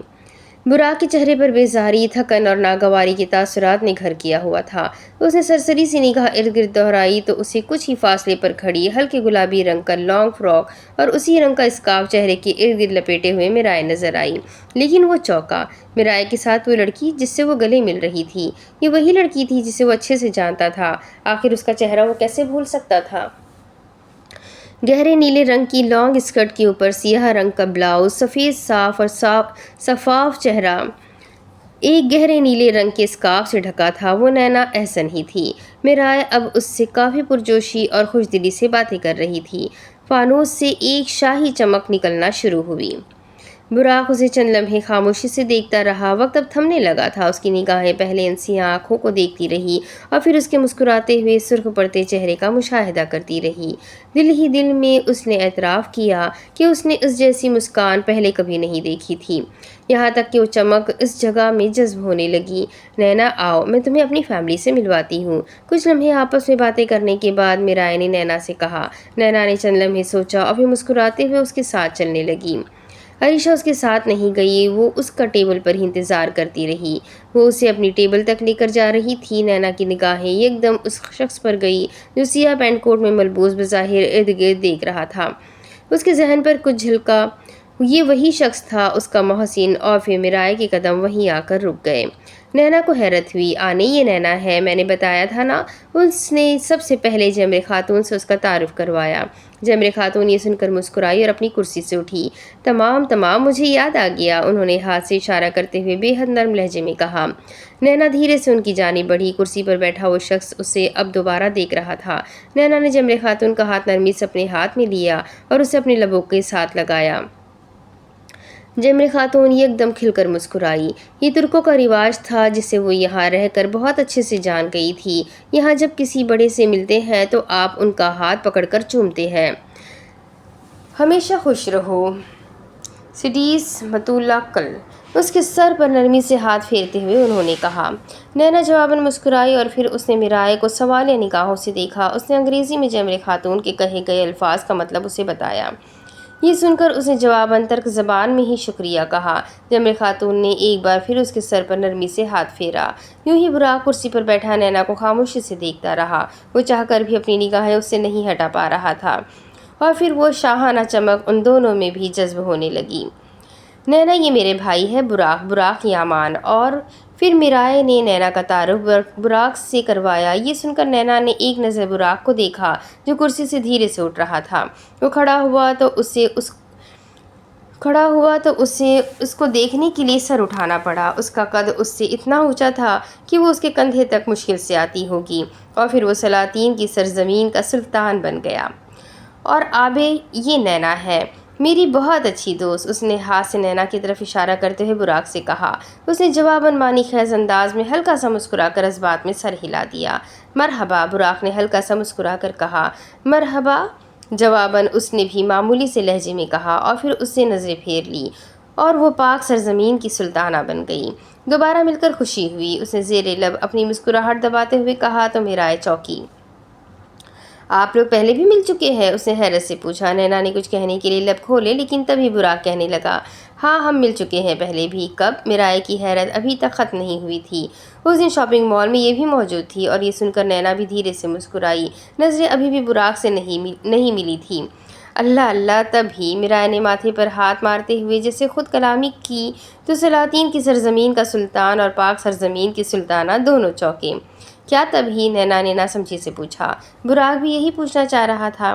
براق کے چہرے پر بیزاری، تھکن اور ناگواری کے تاثرات نے گھر کیا ہوا تھا۔ اس نے سرسری سی نگاہ ارد گرد دہرائی تو اسے کچھ ہی فاصلے پر کھڑی ہلکے گلابی رنگ کا لانگ فراک اور اسی رنگ کا اسکارف چہرے کے ارد گرد لپیٹے ہوئے میرائے نظر آئی، لیکن وہ چونکا۔ میرائے کے ساتھ وہ لڑکی جس سے وہ گلے مل رہی تھی، یہ وہی لڑکی تھی جسے وہ اچھے سے جانتا تھا۔ آخر اس کا چہرہ وہ کیسے بھول سکتا تھا؟ گہرے نیلے رنگ کی لانگ اسکرٹ کے اوپر سیاہ رنگ کا بلاؤز، سفید صاف اور شفاف چہرہ ایک گہرے نیلے رنگ کے اسکارف سے ڈھکا تھا۔ وہ نینا احسن ہی تھی۔ میرائے اب اس سے کافی پرجوشی اور خوش دلی سے باتیں کر رہی تھی۔ فانوس سے ایک شاہی چمک نکلنا شروع ہوئی۔ براق اسے چند لمحے خاموشی سے دیکھتا رہا۔ وقت اب تھمنے لگا تھا۔ اس کی نگاہیں پہلے ان سیاہ آنکھوں کو دیکھتی رہی اور پھر اس کے مسکراتے ہوئے سرخ پڑتے چہرے کا مشاہدہ کرتی رہی۔ دل ہی دل میں اس نے اعتراف کیا کہ اس نے اس جیسی مسکان پہلے کبھی نہیں دیکھی تھی، یہاں تک کہ وہ چمک اس جگہ میں جذب ہونے لگی۔ نینا آؤ، میں تمہیں اپنی فیملی سے ملواتی ہوں۔ کچھ لمحے آپس میں باتیں کرنے کے بعد میرائے نے نینا سے کہا۔ نینا نے چند لمحے سوچا اور پھر مسکراتے ہوئے اس کے ساتھ چلنے لگی۔ عائشہ اس کے ساتھ نہیں گئی، وہ اس کا ٹیبل پر ہی انتظار کرتی رہی۔ وہ اسے اپنی ٹیبل تک لے کر جا رہی تھی۔ نینا کی نگاہیں یک دم اس شخص پر گئی جو سیاہ پینٹ کوٹ میں ملبوس بظاہر ارد گرد دیکھ رہا تھا۔ اس کے ذہن پر کچھ جھلکا، یہ وہی شخص تھا، اس کا محسن، اور پھر میرائے کے قدم وہیں آ کر رک گئے۔ نینا کو حیرت ہوئی۔ آنے، یہ نینا ہے، میں نے بتایا تھا نا۔ اس نے سب سے پہلے جیمر خاتون سے اس کا تعارف کروایا۔ جیمر خاتون یہ سن کر مسکرائی اور اپنی کرسی سے اٹھی۔ تمام مجھے یاد آ گیا، انہوں نے ہاتھ سے اشارہ کرتے ہوئے بے حد نرم لہجے میں کہا۔ نینا دھیرے سے ان کی جانب بڑھی۔ کرسی پر بیٹھا وہ شخص اسے اب دوبارہ دیکھ رہا تھا۔ نینا نے جیمر خاتون کا ہاتھ نرمی سے اپنے ہاتھ میں لیا اور اسے اپنے لبوں کے ساتھ لگایا۔ جیمر خاتون یک دم کھل کر مسکرائی۔ یہ ترکوں کا رواج تھا جسے وہ یہاں رہ کر بہت اچھے سے جان گئی تھی۔ یہاں جب کسی بڑے سے ملتے ہیں تو آپ ان کا ہاتھ پکڑ کر چومتے ہیں۔ ہمیشہ خوش رہو، سڈیس متولا کل، اس کے سر پر نرمی سے ہاتھ پھیرتے ہوئے انہوں نے کہا۔ نینا جواباً مسکرائی اور پھر اس نے میرائے کو سوالیہ نگاہوں سے دیکھا۔ اس نے انگریزی میں جیمر خاتون کے کہے گئے الفاظ کا مطلب اسے بتایا۔ یہ سن کر اس نے جواباً ترک زبان میں ہی شکریہ کہا۔ جیمر خاتون نے ایک بار پھر اس کے سر پر نرمی سے ہاتھ پھیرا۔ یوں ہی براق کرسی پر بیٹھا نینا کو خاموشی سے دیکھتا رہا۔ وہ چاہ کر بھی اپنی نگاہیں اس سے نہیں ہٹا پا رہا تھا، اور پھر وہ شاہانہ چمک ان دونوں میں بھی جذب ہونے لگی۔ نینا، یہ میرے بھائی ہے براق یامان۔ اور پھر میرائے نے نینا کا تعارف براق سے کروایا۔ یہ سن کر نینا نے ایک نظر براق کو دیکھا جو کرسی سے دھیرے سے اٹھ رہا تھا۔ وہ کھڑا ہوا تو اسے اس کو دیکھنے کے لیے سر اٹھانا پڑا۔ اس کا قد اس سے اتنا اونچا تھا کہ وہ اس کے کندھے تک مشکل سے آتی ہوگی، اور پھر وہ سلاطین کی سرزمین کا سلطان بن گیا۔ اور آبے، یہ نینا ہے، میری بہت اچھی دوست، اس نے ہاتھ سے نینا کی طرف اشارہ کرتے ہوئے براق سے کہا۔ اس نے جواباً معنی خیز انداز میں ہلکا سا مسکرا کر اس بات میں سر ہلا دیا۔ مرحبا، براق نے ہلکا سا مسکرا کر کہا۔ مرحبا، جواباً اس نے بھی معمولی سے لہجے میں کہا، اور پھر اس سے نظریں پھیر لی اور وہ پاک سرزمین کی سلطانہ بن گئی۔ دوبارہ مل کر خوشی ہوئی، اس نے زیر لب اپنی مسکراہٹ دباتے ہوئے کہا تو میرائے چونکی۔ آپ لوگ پہلے بھی مل چکے ہیں؟ اس نے حیرت سے پوچھا۔ نینا نے کچھ کہنے کے لیے لب کھولے، لیکن تبھی براق کہنے لگا، ہاں ہم مل چکے ہیں پہلے بھی۔ کب؟ میرائے کی حیرت ابھی تک ختم نہیں ہوئی تھی۔ اس دن شاپنگ مال میں یہ بھی موجود تھی، اور یہ سن کر نینا بھی دھیرے سے مسکرائی۔ نظریں ابھی بھی براق سے نہیں ملی تھیں۔ اللہ، تب ہی؟ میرائے نے ماتھے پر ہاتھ مارتے ہوئے جیسے خود کلامی کی تو سلاطین کی سرزمین کا سلطان اور پاک سرزمین کی سلطانہ دونوں چونکے۔ کیا تب ہی؟ نینا نے ناسمجھی سے پوچھا۔ براق بھی یہی پوچھنا چاہ رہا تھا۔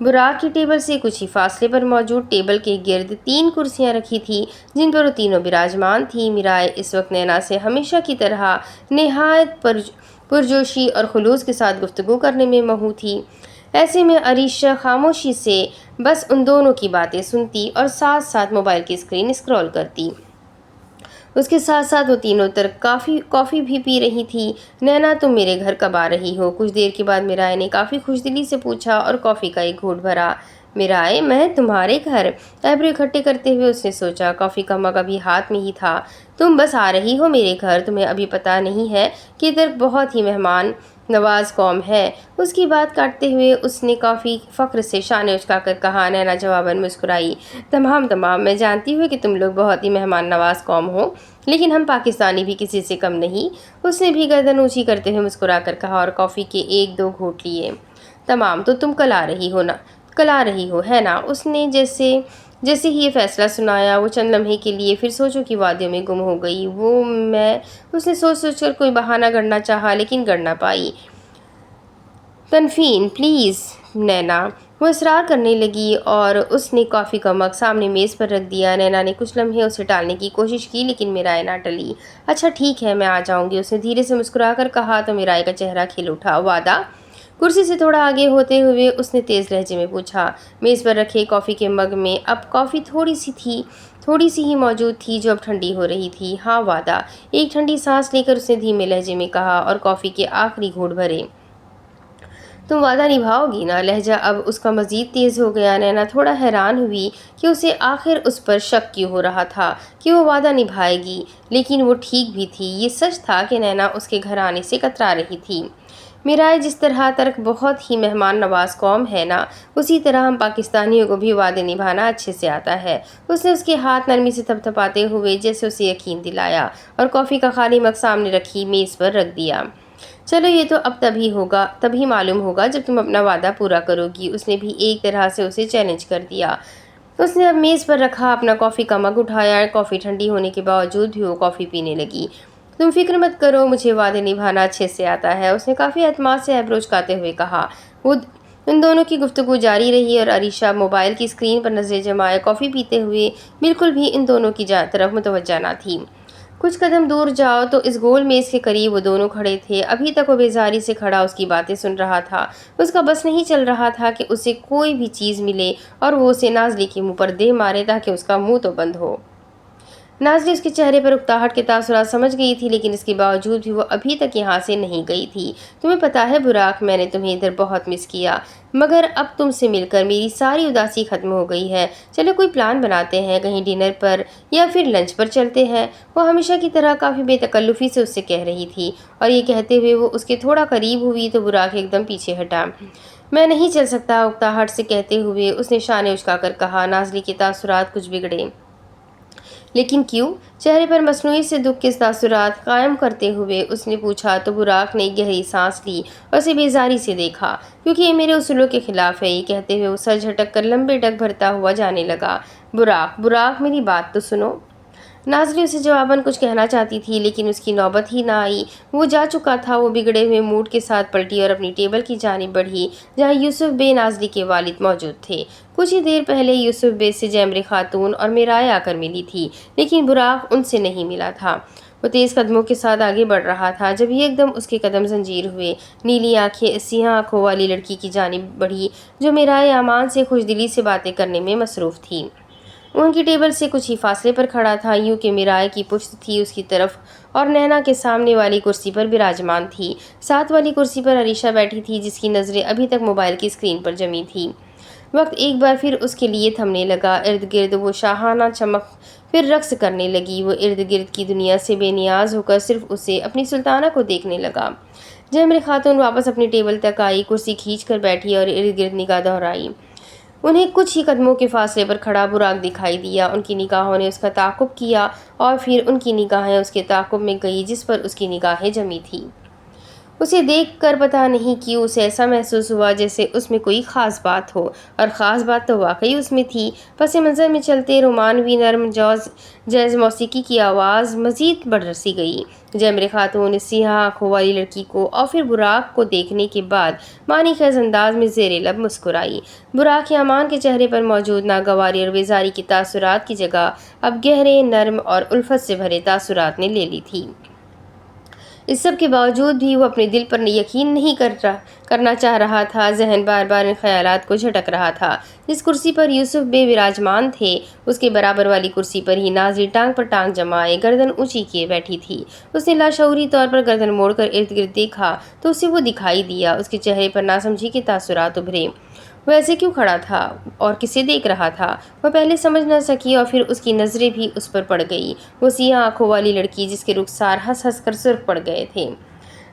براق کی ٹیبل سے کچھ ہی فاصلے پر موجود ٹیبل کے گرد 3 کرسیاں رکھی تھیں جن پر وہ تینوں براجمان تھیں۔ میرائے اس وقت نینا سے ہمیشہ کی طرح نہایت پرجوشی اور خلوص کے ساتھ گفتگو کرنے میں مہو تھی۔ ایسے میں عریشہ خاموشی سے بس ان دونوں کی باتیں سنتی اور ساتھ ساتھ موبائل کی اسکرین اسکرول کرتی۔ اس کے ساتھ ساتھ وہ تینوں ترک کافی بھی پی رہی تھی۔ نینا تم میرے گھر کب آ رہی ہو؟ کچھ دیر کے بعد میرائے نے کافی خوش دلی سے پوچھا اور کافی کا ایک گھونٹ بھرا۔ میرائے میں تمہارے گھر؟ ایبرو اکٹھے کرتے ہوئے اس نے سوچا۔ کافی کا مگ ابھی ہاتھ میں ہی تھا۔ تم بس آ رہی ہو میرے گھر؟ تمہیں ابھی پتہ نہیں ہے کہ ترک بہت ہی مہمان نواز قوم ہے۔ اس کی بات کاٹتے ہوئے اس نے کافی فخر سے شانے اچکا کر کہا۔ نینا جواباً مسکرائی۔ تمام میں جانتی ہوں کہ تم لوگ بہت ہی مہمان نواز قوم ہو، لیکن ہم پاکستانی بھی کسی سے کم نہیں۔ اس نے بھی گردن اونچی کرتے ہوئے مسکرا کر کہا اور کافی کے 1-2 گھونٹ لیے۔ تو تم کل آ رہی ہو ہے نا؟ اس نے جیسے ہی یہ فیصلہ سنایا وہ چند لمحے کے لیے پھر سوچوں کی وادیوں میں گم ہو گئی۔ اس نے سوچ کر کوئی بہانہ گڑھنا چاہا لیکن گڑھ نہ پائی۔ تنفین پلیز نینا، وہ اصرار کرنے لگی اور اس نے کافی کا مگ سامنے میز پر رکھ دیا۔ نینا نے کچھ لمحے اسے ٹالنے کی کوشش کی لیکن میرائے نہ ٹلی۔ اچھا ٹھیک ہے، میں آ جاؤں گی، اس نے دھیرے سے مسکرا کر کہا تو میرائے کا چہرہ کھل اٹھا۔ وعدہ؟ کرسی سے تھوڑا آگے ہوتے ہوئے اس نے تیز لہجے میں پوچھا۔ میز پر رکھے کافی کے مگ میں اب کافی تھوڑی سی ہی موجود تھی جو اب ٹھنڈی ہو رہی تھی۔ ہاں وعدہ، ایک ٹھنڈی سانس لے کر اس نے دھیمے لہجے میں کہا اور کافی کے آخری گھونٹ بھرے۔ تم وعدہ نبھاؤ گی نا؟ لہجہ اب اس کا مزید تیز ہو گیا۔ نینا تھوڑا حیران ہوئی کہ اسے آخر اس پر شک کیوں ہو رہا تھا کہ وہ وعدہ نبھائے گی، لیکن وہ ٹھیک بھی تھی۔ یہ سچ تھا کہ نینا اس کے گھر آنے سے کترا رہی تھی۔ میرائے جس طرح ترک بہت ہی مہمان نواز قوم ہے نا، اسی طرح ہم پاکستانیوں کو بھی وعدے نبھانا اچھے سے آتا ہے۔ اس نے اس کے ہاتھ نرمی سے تھپتھپاتے ہوئے جیسے اسے یقین دلایا اور کافی کا خالی مگ سامنے رکھی میز پر رکھ دیا۔ چلو یہ تو اب تبھی معلوم ہوگا جب تم اپنا وعدہ پورا کرو گی، اس نے بھی ایک طرح سے اسے چیلنج کر دیا۔ اس نے اب میز پر رکھا اپنا کافی کا مگ اٹھایا۔ کافی ٹھنڈی ہونے کے باوجود بھی وہ کافی پینے لگی۔ تم فکر مت کرو، مجھے وعدے نبھانا اچھے سے آتا ہے، اس نے کافی اعتماد سے ایبرو اچکاتے ہوئے کہا۔ ان دونوں کی گفتگو جاری رہی اور عریشہ موبائل کی اسکرین پر نظریں جمائے کافی پیتے ہوئے بالکل بھی ان دونوں کی طرف متوجہ نہ تھی۔ کچھ قدم دور جاؤ تو اس گول میز کے قریب وہ دونوں کھڑے تھے۔ ابھی تک وہ بیزاری سے کھڑا اس کی باتیں سن رہا تھا۔ اس کا بس نہیں چل رہا تھا کہ اسے کوئی بھی چیز ملے اور وہ اسے نازلی کے منہ پر دے مارے تاکہ اس کا منہ تو بند ہو۔ نازلی اس کے چہرے پر اکتاہٹ کے تاثرات سمجھ گئی تھی لیکن اس کے باوجود بھی وہ ابھی تک یہاں سے نہیں گئی تھی۔ تمہیں پتہ ہے براق، میں نے تمہیں ادھر بہت مس کیا، مگر اب تم سے مل کر میری ساری اداسی ختم ہو گئی ہے۔ چلو کوئی پلان بناتے ہیں، کہیں ڈنر پر یا پھر لنچ پر چلتے ہیں، وہ ہمیشہ کی طرح کافی بے تکلفی سے اس سے کہہ رہی تھی اور یہ کہتے ہوئے وہ اس کے تھوڑا قریب ہوئی تو براق ایک دم پیچھے ہٹا۔ میں نہیں چل سکتا، اکتاہٹ سے کہتے ہوئے اس نے شانے اچکا کر کہا۔ نازلی کے تاثرات کچھ بگڑے۔ لیکن کیوں؟ چہرے پر مصنوعی سے دکھ کے تاثرات قائم کرتے ہوئے اس نے پوچھا تو براق نے گہری سانس لی اور اسے بیزاری سے دیکھا۔ کیونکہ یہ میرے اصولوں کے خلاف ہے، یہ کہتے ہوئے وہ سر جھٹک کر لمبے ڈگ بھرتا ہوا جانے لگا۔ براق میری بات تو سنو۔ نازلی اسے جواباً کچھ کہنا چاہتی تھی لیکن اس کی نوبت ہی نہ آئی، وہ جا چکا تھا۔ وہ بگڑے ہوئے موڈ کے ساتھ پلٹی اور اپنی ٹیبل کی جانب بڑھی جہاں یوسف بے نازلی کے والد موجود تھے۔ کچھ ہی دیر پہلے یوسف بے سے جیمر خاتون اور میرائے آ کر ملی تھی لیکن براق ان سے نہیں ملا تھا۔ وہ تیز قدموں کے ساتھ آگے بڑھ رہا تھا جب ایک دم اس کے قدم زنجیر ہوئے۔ نیلی آنکھیں سیاہ آنکھوں والی لڑکی کی جانب بڑھی جو میرائے امان سے خوش دلی سے باتیں کرنے میں مصروف تھی۔ ان کی ٹیبل سے کچھ ہی فاصلے پر کھڑا تھا، یوں کہ میرائے کی پشت تھی اس کی طرف اور نینا کے سامنے والی کرسی پر براجمان تھی۔ ساتھ والی کرسی پر عریشہ بیٹھی تھی جس کی نظریں ابھی تک موبائل کی اسکرین پر جمی تھی۔ وقت ایک بار پھر اس کے لیے تھمنے لگا۔ ارد گرد وہ شاہانہ چمک پھر رقص کرنے لگی۔ وہ ارد گرد کی دنیا سے بے نیاز ہو کر صرف اسے اپنی سلطانہ کو دیکھنے لگا۔ جیمر خاتون واپس اپنی ٹیبل تک آئی، کرسی کھینچ کر بیٹھی اور ارد گرد نگاہ دہرائی۔ انہیں کچھ ہی قدموں کے فاصلے پر کھڑا براق دکھائی دیا۔ ان کی نگاہوں نے اس کا تعاقب کیا اور پھر ان کی نگاہیں اس کے تعاقب میں گئی جس پر اس کی نگاہیں جمی تھی۔ اسے دیکھ کر پتہ نہیں کیوں اسے ایسا محسوس ہوا جیسے اس میں کوئی خاص بات ہو، اور خاص بات تو واقعی اس میں تھی۔ پس منظر میں چلتے رومانوی نرم جیز موسیقی کی آواز مزید بڑھ سی گئی۔ جیمرے خاتون اس سیاہ آنکھوں والی لڑکی کو اور پھر براق کو دیکھنے کے بعد معنی خیز انداز میں زیر لب مسکرائی۔ براق امان کے چہرے پر موجود ناگواری اور بیزاری کی تاثرات کی جگہ اب گہرے، نرم اور الفت سے بھرے تاثرات نے لے لی تھی۔ اس سب کے باوجود بھی وہ اپنے دل پر یقین نہیں کرنا چاہ رہا تھا۔ ذہن بار بار ان خیالات کو جھٹک رہا تھا۔ جس کرسی پر یوسف بے وراجمان تھے، اس کے برابر والی کرسی پر ہی نازلی ٹانگ پر ٹانگ جمائے گردن اونچی کیے بیٹھی تھی۔ اس نے لاشعوری طور پر گردن موڑ کر ارد گرد دیکھا تو اسے وہ دکھائی دیا۔ اس کے چہرے پر ناسمجھی کے تاثرات ابھرے۔ وہ ایسے کیوں کھڑا تھا اور کسے دیکھ رہا تھا؟ وہ پہلے سمجھ نہ سکی اور پھر اس کی نظریں بھی اس پر پڑ گئی، وہ سیاہ آنکھوں والی لڑکی جس کے رخسار ہنس ہنس کر سرخ پڑ گئے تھے۔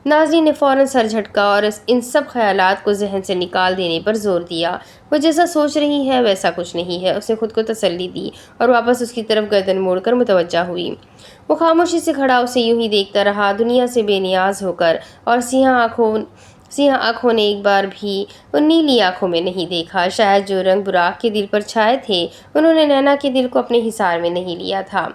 نازلی نے فوراً سر جھٹکا اور ان سب خیالات کو ذہن سے نکال دینے پر زور دیا۔ وہ جیسا سوچ رہی ہے ویسا کچھ نہیں ہے، اس نے خود کو تسلی دی اور واپس اس کی طرف گردن موڑ کر متوجہ ہوئی۔ وہ خاموشی سے کھڑا اسے یوں ہی دیکھتا رہا، دنیا سے بے نیاز ہو کر، اور سیاہ آنکھوں نے ایک بار بھی ان نیلی آنکھوں میں نہیں دیکھا۔ شاید جو رنگ براق کے دل پر چھائے تھے انہوں نے نینا کے دل کو اپنے حصار میں نہیں لیا تھا۔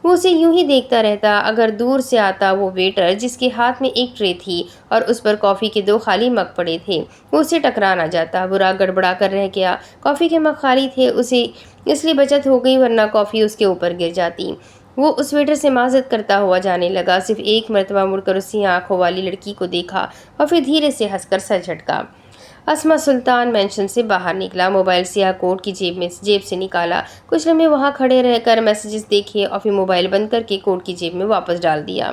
وہ اسے یوں ہی دیکھتا رہتا، اگر دور سے آتا وہ ویٹر جس کے ہاتھ میں ایک ٹرے تھی اور اس پر کافی کے 2 خالی مگ پڑے تھے، وہ اسے ٹکرا نہ جاتا۔ براق گڑبڑا کر رہ گیا۔ کافی کے مگ خالی تھے، اسے اس لیے بچت ہو گئی ورنہ کافی اس کے اوپر گر جاتی۔ وہ اس ویٹر سے معذرت کرتا ہوا جانے لگا، صرف ایک مرتبہ مڑ کر اسی آنکھوں والی لڑکی کو دیکھا اور پھر دھیرے سے ہنس کر سر جھٹکا۔ اسما سلطان مینشن سے باہر نکلا، موبائل سیاہ کوٹ کی جیب سے نکالا، کچھ لمحے وہاں کھڑے رہ کر میسیجز دیکھے اور پھر موبائل بند کر کے کوٹ کی جیب میں واپس ڈال دیا۔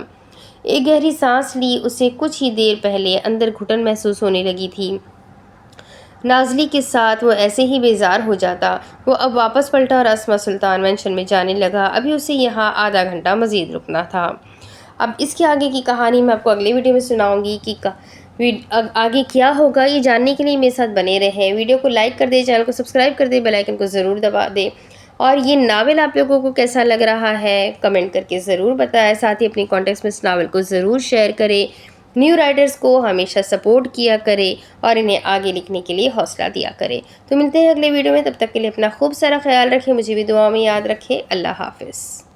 ایک گہری سانس لی، اسے کچھ ہی دیر پہلے اندر گھٹن محسوس ہونے لگی تھی۔ نازلی کے ساتھ وہ ایسے ہی بیزار ہو جاتا۔ وہ اب واپس پلٹا اور اسما سلطان مینشن میں جانے لگا۔ ابھی اسے یہاں آدھا گھنٹہ مزید رکنا تھا۔ اب اس کے آگے کی کہانی میں آپ کو اگلی ویڈیو میں سناؤں گی کہ آگے کیا ہوگا۔ یہ جاننے کے لیے میرے ساتھ بنے رہیں۔ ویڈیو کو لائک کر دیں، چینل کو سبسکرائب کر دیں، بیل آئیکن کو ضرور دبا دیں، اور یہ ناول آپ لوگوں کو کیسا لگ رہا ہے کمنٹ کر کے ضرور بتائیں۔ ساتھ ہی اپنی کانٹیکٹس میں اس ناول کو ضرور شیئر کریں۔ نیو رائٹرز کو ہمیشہ سپورٹ کیا کرے اور انہیں آگے لکھنے کے لیے حوصلہ دیا کرے۔ تو ملتے ہیں اگلے ویڈیو میں، تب تک کے لیے اپنا خوب سارا خیال رکھیں، مجھے بھی دعا میں یاد رکھیں۔ اللہ حافظ۔